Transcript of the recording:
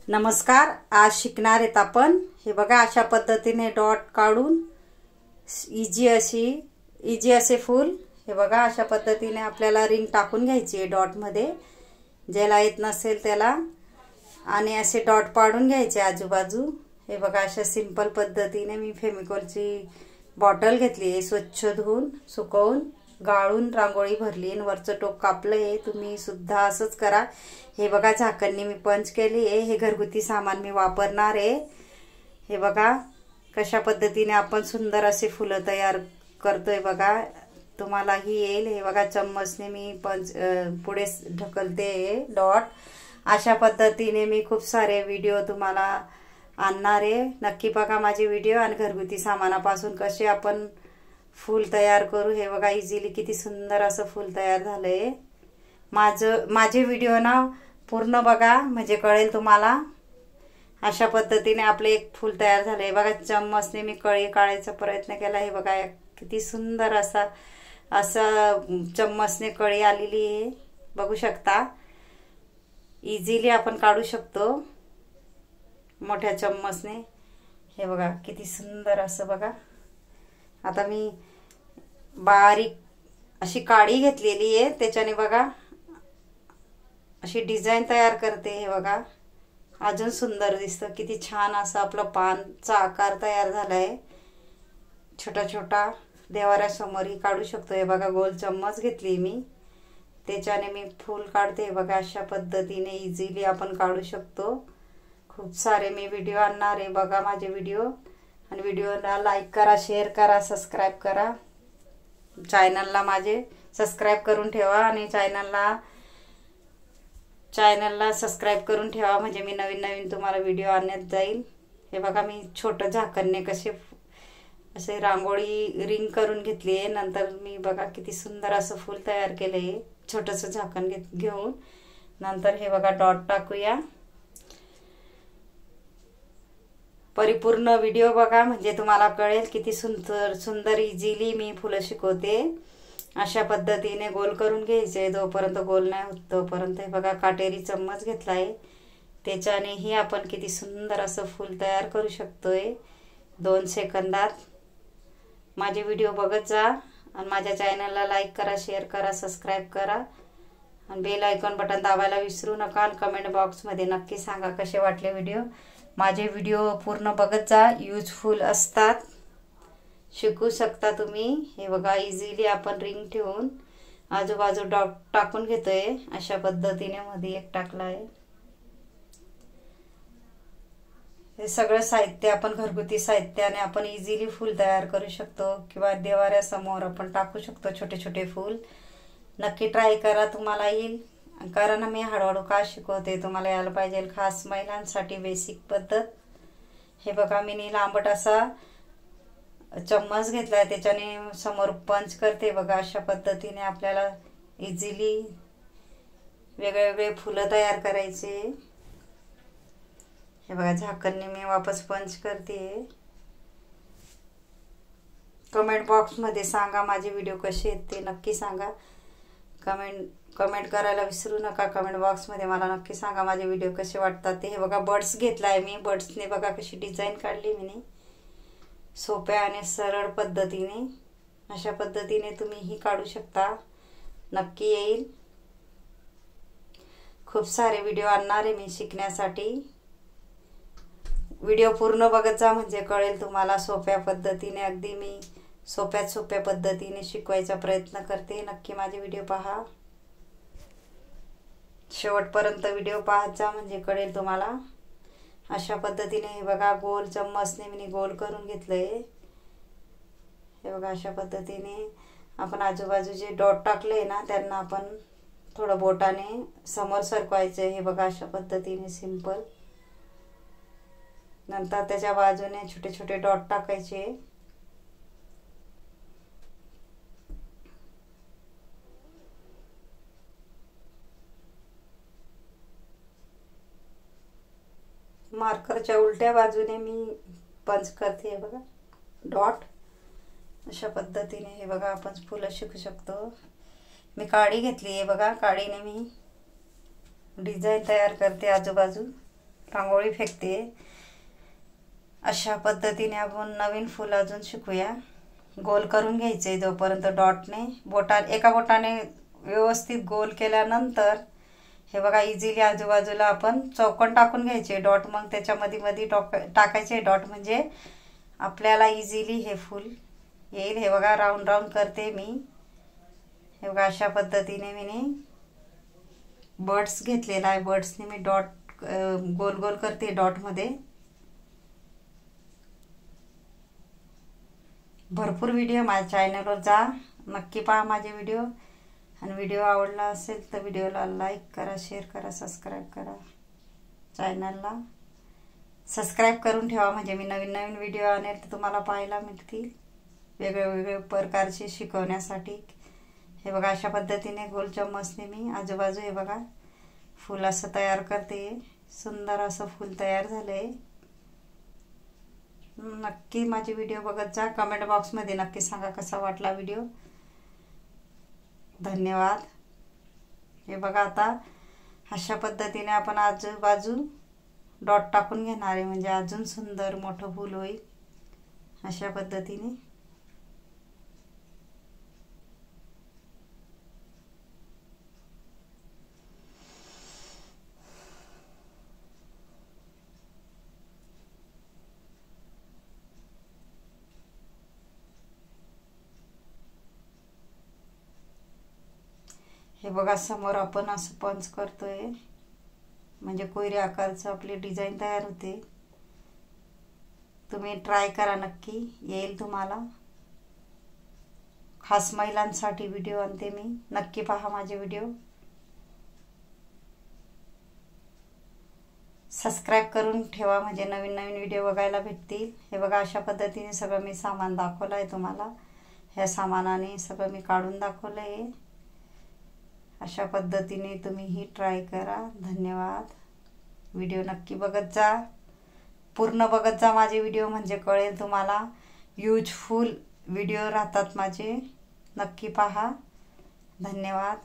नमस्कार। आज शिकणार आहेत आपण हे बघा अशा पद्धतीने डॉट काढून इजी असे फूल हे बघा अशा पद्धतीने आपल्याला रिंग टाकून घ्यायची आहे डॉट मध्ये, ज्याला येत नसेल त्याला, आणि असे डॉट पाडून घ्यायचे आजूबाजू। हे बघा अशा सिंपल पद्धतीने मी फेविकॉलची बॉटल घेतली आहे, स्वच्छ धुवून सुकवून गाळून रांगोळी भरली आणि वरचं टोक कापलं आहे। तुम्ही सुद्धा असंच करा। हे बघा झाकणनी मी पंच केली आहे। हे घरगुती सामान मी वापरणार आहे। हे बघा कशा पद्धतीने आपण सुंदर असे फुलं तयार करतोय बघा, तुम्हालाही येईल। हे बघा चम्मचने मी पंच पुढे ढकलते डॉट। अशा पद्धतीने मी खूप सारे व्हिडिओ तुम्हाला आणणार आहे, नक्की बघा माझे व्हिडिओ। आणि घरगुती सामानापासून कसे आपण फूल तयार करू हे बघा इझिली किती सुंदर असं फूल तयार झालंय। माझे व्हिडिओ ना पूर्ण बघा म्हणजे कळेल तुम्हाला। अशा पद्धतीने आपले एक फूल तयार झालंय बघा। चम्मचने मी कळी काढायचा प्रयत्न केला, हे बघा किती सुंदर असा चम्मचने कळी आलेली आहे, बघू शकता। इझिली आपण काढू शकतो मोठ्या चम्मचने। हे बघा किती सुंदर असं बघा। आता मी बारीक अशी काडी घेतलेली आहे, त्याच्याने बघा अशी डिझाईन तयार करते। हे बघा अजून सुंदर दिसतं, किती छान असं आपलं पानचा आकार तयार झालाय। छोटा छोटा देवाऱ्यासमोरही काढू शकतो। हे बघा गोल चम्मच घेतली मी, त्याच्याने मी फूल काढते। हे बघा अशा पद्धतीने इझिली आपण काढू शकतो। खूप सारे मी व्हिडिओ आणणार आहे, बघा माझे व्हिडिओ। आणि व्हिडिओला लाईक करा, शेअर करा, सबस्क्राईब करा। चॅनलला माझे सबस्क्राईब करून ठेवा आणि चॅनलला सबस्क्राईब करून ठेवा, म्हणजे मी नवीन नवीन तुम्हाला व्हिडिओ आणत जाईल। हे बघा मी छोटं झाकणने असे रांगोळी रिंग करून घेतली आहे। नंतर मी बघा किती सुंदर असं फूल तयार केलंय छोटंसं झाकण घेऊन। नंतर हे बघा डॉट टाकूया। परिपूर्ण व्हिडिओ बघा म्हणजे तुम्हाला कळेल किती सुंदर इझिली मी फुलं शिकवते। अशा पद्धतीने गोल करून घ्यायचे, जोपर्यंत गोल नाही होत तोपर्यंत। हे बघा काटेरी चम्मच घेतलाय, त्याच्यानेही आपण किती सुंदर असं फूल तयार करू शकतोय 2 सेकंदात। माझे व्हिडिओ बघत जा आणि माझ्या चॅनलला लाईक करा, शेअर करा, सबस्क्राईब करा आणि बेल आयकॉन बटन दाबायला विसरू नका। आणि कमेंट बॉक्समध्ये नक्की सांगा कसे वाटले व्हिडिओ। माझे व्हिडिओ पूर्ण बघत जा, युजफुल असतात, शिकू शकता तुम्ही। हे बघा इझिली आपण रिंग ठेवून आजूबाजू डॉट टाकून घेतोय अशा पद्धतीने। मध्ये एक टाकलाय। हे सगळं साहित्य आपण घरगुती साहित्याने आपण इझिली फूल तयार करू शकतो, किंवा देवाऱ्यासमोर आपण टाकू शकतो छोटे छोटे फूल। नक्की ट्राय करा, तुम्हाला येईल। कारण मी हळूहळू का शिकवते, तुम्हाला यायला पाहिजे। खास महिलांसाठी बेसिक पद्धत। हे बघा मी लांबट असा चम्मच घेतलाय, त्याच्याने समोर पंच करते बघा। अशा पद्धतीने आपल्याला इझिली वेगवेगळे फुलं तयार करायचे। हे बघा झाकणने मी वापस पंच करते। कमेंट बॉक्समध्ये सांगा माझे व्हिडिओ कसे आहेत ते नक्की सांगा। कमेंट करायला विसरू नका। कमेंट बॉक्समध्ये मला नक्की सांगा माझे व्हिडिओ कसे वाटतात ते। हे बघा बर्ड्स घेतलाय मी, बर्ड्सने बघा कशी डिझाईन काढली मी सोप्या आणि सरळ पद्धतीने। अशा पद्धतीने तुम्हीही काढू शकता, नक्की येईल। खूप सारे व्हिडिओ आणणार आहे मी शिकण्यासाठी। व्हिडिओ पूर्ण बघत जा म्हणजे कळेल तुम्हाला। सोप्या पद्धतीने अगदी मी सोप्या पद्धतीने शिकवायचा प्रयत्न करते। नक्की माझे व्हिडिओ पहा, शेवटपर्यंत व्हिडिओ पाहत जा म्हणजे कळेल तुम्हाला। अशा पद्धतीने हे बघा गोल चम्मचने मी गोल करून घेतलंय। हे बघा अशा पद्धतीने आपण आजूबाजूचे डॉट टाकले ना त्यांना आपण थोडं बोटाने समोर सरकवायचं। हे बघा अशा पद्धतीने सिंपल। नंतर त्याच्या बाजूने छोटे छोटे डॉट टाकायचे। मार्करच्या उलट्या बाजूने मी पंच करते। हे बघा डॉट अशा पद्धतीने हे बघा आपण फुलं शिकू शकतो। मी काडी घेतली आहे बघा, काडीने मी डिझाईन तयार करते आजूबाजू। रांगोळी फेकते। अशा पद्धतीने आपण नवीन फूल अजून शिकूया। गोल करून घ्यायचे जोपर्यंत डॉटने एका बोटाने व्यवस्थित गोल केल्यानंतर हे बघा इझिली आजूबाजूला आपण चौकोन टाकून घ्यायचे डॉट, मग त्याच्यामध्ये मध्ये टाकायचे डॉट, म्हणजे आपल्याला इझिली हे फूल येईल। हे बघा राऊंड राऊंड करते मी। हे बघा अशा पद्धतीने मी बर्ड्स घेतलेला आहे, बर्ड्सने मी डॉट गोल गोल करते डॉट मध्ये। भरपूर व्हिडिओ माझ्या चॅनलवर जा, नक्की पहा माझे व्हिडिओ। आणि व्हिडिओ आवडला असेल तर व्हिडिओला लाईक करा, शेअर करा, सबस्क्राईब करा। चॅनलला सबस्क्राईब करून ठेवा, म्हणजे मी नवीन नवीन व्हिडिओ आणेल तर तुम्हाला पाहायला मिळतील, वेगवेगळे प्रकारचे शिकवण्यासाठी। हे बघा अशा पद्धतीने गोल चम्मचने मी आजूबाजू हे बघा फूल असं तयार करते। सुंदर असं फूल तयार झालंय। नक्की माझे व्हिडिओ बघत जा। कमेंट बॉक्समध्ये नक्की सांगा कसा वाटला व्हिडिओ। धन्यवाद। हे बघा आता अशा पद्धतीने आपण आजूबाजू डॉट टाकून घेणार आहे, म्हणजे अजून सुंदर मोठं फूल होईल अशा पद्धतीने। हे बघा समोर आपण असं पंच करतोय, म्हणजे कोयरी आकाराची आपली डिझाईन तयार होते। तुम्ही ट्राय करा, नक्की येईल तुम्हाला। खास महिलांसाठी व्हिडिओ आणते मी, नक्की पहा माझे व्हिडिओ। सबस्क्राईब करून ठेवा, म्हणजे नवीन नवीन व्हिडिओ बघायला भेटतील। हे बघा अशा पद्धतीने सगळं मी सामान दाखवलं आहे तुम्हाला। ह्या सामानाने सगळं मी काढून दाखवलं आहे। अशा पद्धतीने तुम्हीही ट्राय करा। धन्यवाद। व्हिडिओ नक्की बघत जा, पूर्ण बघत जा माझे व्हिडिओ, म्हणजे कळेल तुम्हाला। युजफुल व्हिडिओ राहतात माझे, नक्की पहा। धन्यवाद।